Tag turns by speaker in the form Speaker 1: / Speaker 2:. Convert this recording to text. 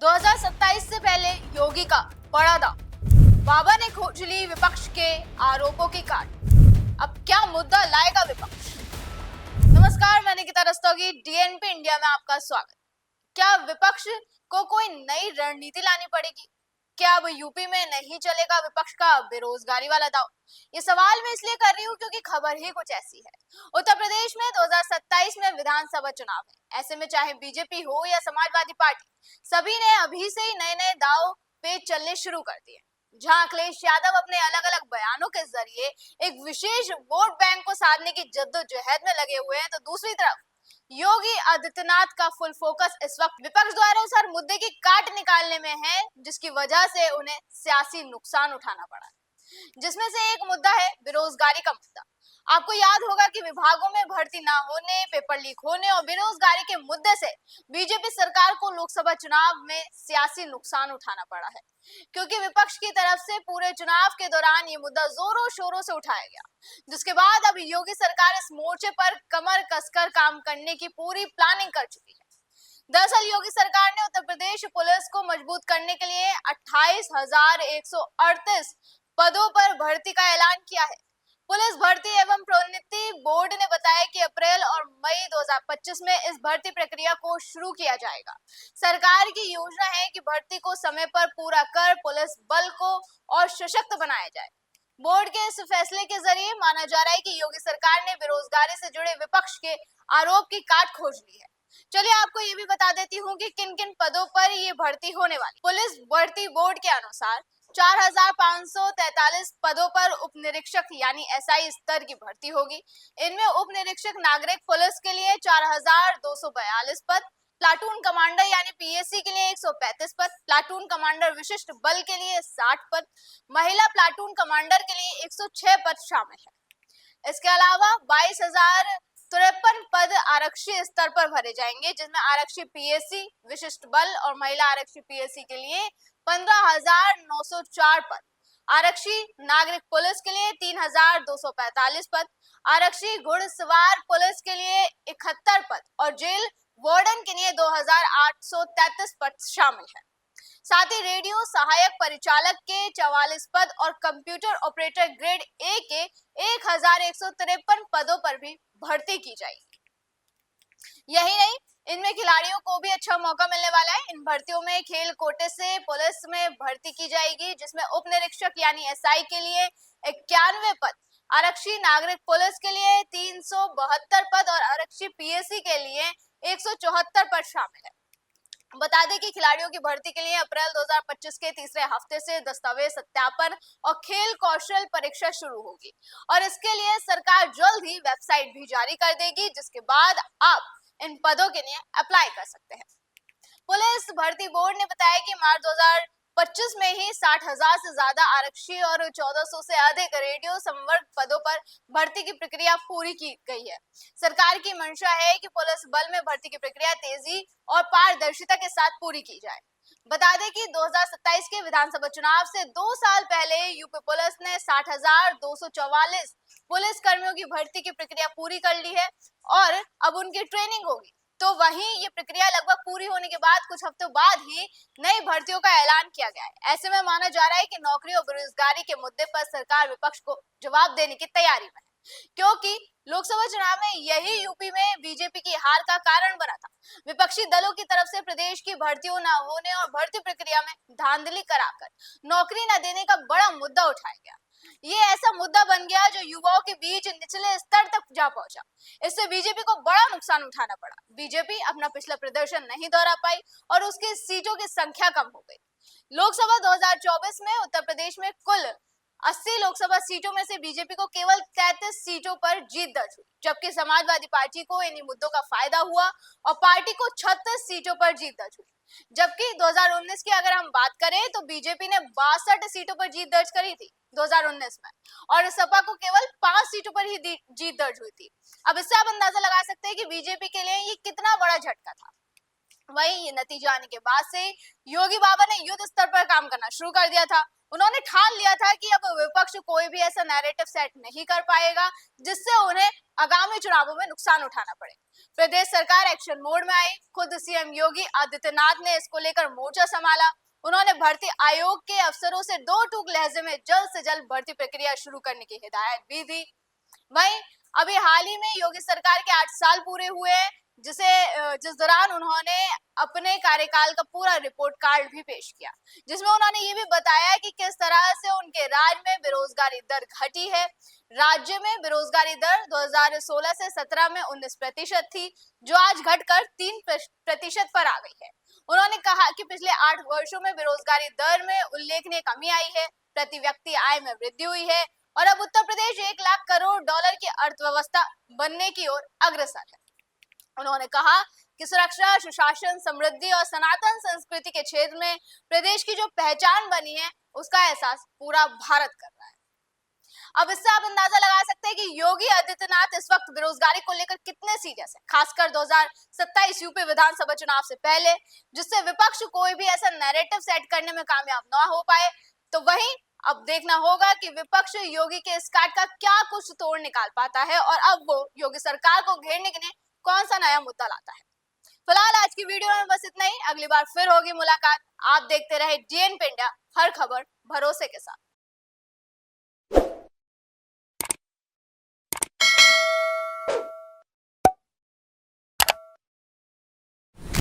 Speaker 1: 2027 से पहले योगी का बड़ा दांव, बाबा ने खोज ली विपक्ष के आरोपों की काट। अब क्या मुद्दा लाएगा विपक्ष? नमस्कार, मैं निकिता रस्तोगी, डीएनपी इंडिया में आपका स्वागत। क्या विपक्ष को कोई नई रणनीति लानी पड़ेगी? क्या अब यूपी में नहीं चलेगा विपक्ष का बेरोजगारी वाला दांव? ये सवाल मैं इसलिए कर रही हूँ क्योंकि खबर ही कुछ ऐसी है। उत्तर प्रदेश में 2027 में विधानसभा चुनाव है। ऐसे में चाहे बीजेपी हो या समाजवादी पार्टी, सभी ने अभी से ही नए नए दांव पे चलने शुरू कर दिए। जहां अखिलेश यादव अपने अलग अलग बयानों के जरिए एक विशेष वोट बैंक को साधने की जद्दोजहद में लगे हुए हैं, तो दूसरी तरफ योगी आदित्यनाथ का फुल फोकस इस वक्त विपक्ष द्वारा उस हर मुद्दे की काट निकालने में है जिसकी वजह से उन्हें सियासी नुकसान उठाना पड़ा, जिसमें से एक मुद्दा है बेरोजगारी का मुद्दा। आपको याद होगा कि विभागों में भर्ती ना होने, पेपर लीक होने और बेरोजगारी के मुद्दे से बीजेपी सरकार को लोकसभा चुनाव में सियासी नुकसान उठाना पड़ा है, क्योंकि विपक्ष की तरफ से पूरे चुनाव के दौरान ये मुद्दा जोरों शोरों से उठाया गया, जिसके बाद अब योगी सरकार इस मोर्चे पर कमर कसकर काम करने की पूरी प्लानिंग कर चुकी है। दरअसल योगी सरकार ने उत्तर प्रदेश पुलिस को मजबूत करने के लिए 28,138 पदों पर भर्ती का ऐलान किया है। पुलिस भर्ती एवं प्रोन्नति बोर्ड ने बताया कि अप्रैल और मई 2025 में इस भर्ती प्रक्रिया को शुरू किया जाएगा। सरकार की योजना है कि भर्ती को समय पर पूरा कर पुलिस बल को और सशक्त बनाया जाए। बोर्ड के इस फैसले के जरिए माना जा रहा है कि योगी सरकार ने बेरोजगारी से जुड़े विपक्ष के आरोप की काट खोज ली है। चलिए आपको ये भी बता देती हूँ कि किन किन पदों पर ये भर्ती होने वाली। पुलिस भर्ती बोर्ड के अनुसार 4,543 पदों पर उप निरीक्षक यानी एसआई स्तर की भर्ती होगी। इनमें उप निरीक्षक नागरिक पुलिस के लिए 4,242 पद, प्लाटून कमांडर यानी पीएसी के लिए 135 पद, प्लाटून कमांडर विशिष्ट बल के लिए 60 पद, महिला प्लाटून कमांडर के लिए 106 पद शामिल है। इसके अलावा 22,053 पद आरक्षी स्तर पर भरे जाएंगे, जिसमें आरक्षी पीएसी विशिष्ट बल और महिला आरक्षी पीएसी के लिए 15,904 पद, आरक्षी नागरिक पुलिस के लिए 3,245 पद, आरक्षी घुड़सवार पुलिस के लिए 71 पद और जेल वार्डन के लिए 2,833 पद शामिल है। साथ ही रेडियो सहायक परिचालक के 44 पद और कंप्यूटर ऑपरेटर ग्रेड ए के 1,153 पदों पर भी भर्ती की जाएगी। यही नहीं, इनमें खिलाड़ियों को भी अच्छा मौका मिलने वाला है। इन भर्तियों में खेल कोटे से पुलिस में भर्ती की जाएगी, जिसमें उप निरीक्षक यानी एसआई के लिए 91 पद, आरक्षी नागरिक पुलिस के लिए 372 पद और आरक्षी पीएसी के लिए 174 पद शामिल है। बता दें कि खिलाड़ियों की भर्ती के लिए अप्रैल 2025 के तीसरे हफ्ते से दस्तावेज सत्यापन और खेल कौशल परीक्षा शुरू होगी और इसके लिए सरकार जल्द ही वेबसाइट भी जारी कर देगी, जिसके बाद आप इन पदों के लिए अप्लाई कर सकते हैं। पुलिस भर्ती बोर्ड ने बताया कि मार्च 2025 में ही 60,000 से ज्यादा आरक्षी और 1,400 से अधिक रेडियो संवर्ग पदों पर भर्ती की प्रक्रिया पूरी की गई है। सरकार की मंशा है कि पुलिस बल में भर्ती की प्रक्रिया तेजी और पारदर्शिता के साथ पूरी की जाए। बता दें कि 2027 के विधानसभा चुनाव से 2 साल पहले यूपी पुलिस ने 60,244 पुलिस कर्मियों की भर्ती की प्रक्रिया पूरी कर ली है और अब उनकी ट्रेनिंग होगी। तो वहीं ये प्रक्रिया लगभग पूरी होने के बाद कुछ हफ्तों बाद ही नई भर्तियों का ऐलान किया गया है। ऐसे में माना जा रहा है कि नौकरी और बेरोजगारी के मुद्दे पर सरकार विपक्ष को जवाब देने की तैयारी में है, क्योंकि लोकसभा चुनाव में यही यूपी में बीजेपी की हार का कारण बना था। विपक्षी दलों की तरफ से प्रदेश की भर्तियों न होने और भर्ती प्रक्रिया में धांधली कराकर नौकरी न देने का बड़ा मुद्दा उठाया गया। ये ऐसा मुद्दा बन गया जो युवाओं के बीच निचले स्तर तक जा पहुंचा। इससे बीजेपी को बड़ा नुकसान उठाना पड़ा। बीजेपी अपना पिछला प्रदर्शन नहीं दोहरा पाई और उसकी सीटों की संख्या कम हो गई। लोकसभा 2024 में उत्तर प्रदेश में कुल 80 लोकसभा सीटों में से बीजेपी को केवल 33 सीटों पर जीत दर्ज हुई, जबकि समाजवादी पार्टी को इन्हीं मुद्दों का फायदा हुआ और पार्टी को 36 सीटों पर जीत दर्ज हुई। जबकि 2019 की अगर हम बात करें तो बीजेपी ने 62 सीटों पर जीत दर्ज करी थी 2019 में और सपा को केवल 5 सीटों पर ही जीत दर्ज हुई थी। अब इससे आप अंदाजा लगा सकते हैं कि बीजेपी के लिए ये कितना बड़ा झटका था। वहीं ये नतीजा आने के बाद से योगी बाबा ने युद्ध स्तर पर काम करना शुरू कर दिया था। उन्होंने ठान लिया था कि अब विपक्ष कोई भी ऐसा नैरेटिव सेट नहीं कर पाएगा जिससे उन्हें आगामी चुनावों में नुकसान उठाना पड़े। प्रदेश सरकार एक्शन मोड में आई। खुद सीएम योगी आदित्यनाथ ने इसको लेकर मोर्चा संभाला। उन्होंने भर्ती आयोग के अफसरों से दो टूक लहजे में जल्द से जल्द भर्ती प्रक्रिया शुरू करने की हिदायत भी दी। वहीं अभी हाल ही में योगी सरकार के 8 साल पूरे हुए हैं, जिस दौरान उन्होंने अपने कार्यकाल का पूरा रिपोर्ट कार्ड भी पेश किया, जिसमें उन्होंने ये भी बताया कि किस तरह से उनके राज्य में बेरोजगारी दर घटी है। राज्य में बेरोजगारी दर 2016 से 17 में 19% थी, जो आज घटकर 3% पर आ गई है। उन्होंने कहा कि पिछले 8 वर्षों में बेरोजगारी दर में उल्लेखनीय कमी आई है, प्रति व्यक्ति आय में वृद्धि हुई है और अब उत्तर प्रदेश 1 लाख करोड़ डॉलर की अर्थव्यवस्था बनने की ओर अग्रसर है। उन्होंने कहा कि सुरक्षा, सुशासन, समृद्धि और सनातन संस्कृति के क्षेत्र में प्रदेश की जो पहचान बनी है, उसका एहसास पूरा भारत कर रहा है। अब इससे आप अंदाजा लगा सकते हैं कि योगी आदित्यनाथ इस वक्त बेरोजगारी को लेकर कितने सीरियस है, खासकर 2027 यूपी विधानसभा चुनाव से पहले, जिससे विपक्ष कोई भी ऐसा नैरेटिव सेट करने में कामयाब ना हो पाए। तो वहीं अब देखना होगा कि विपक्ष योगी के इस काट का क्या कुछ तोड़ निकाल पाता है और अब वो योगी सरकार को घेरने के लिए कौन सा नया मुद्दा लाता है। फिलहाल आज की वीडियो में बस इतना ही। अगली बार फिर होगी मुलाकात। आप देखते रहे DNP इंडिया, हर खबर भरोसे के साथ।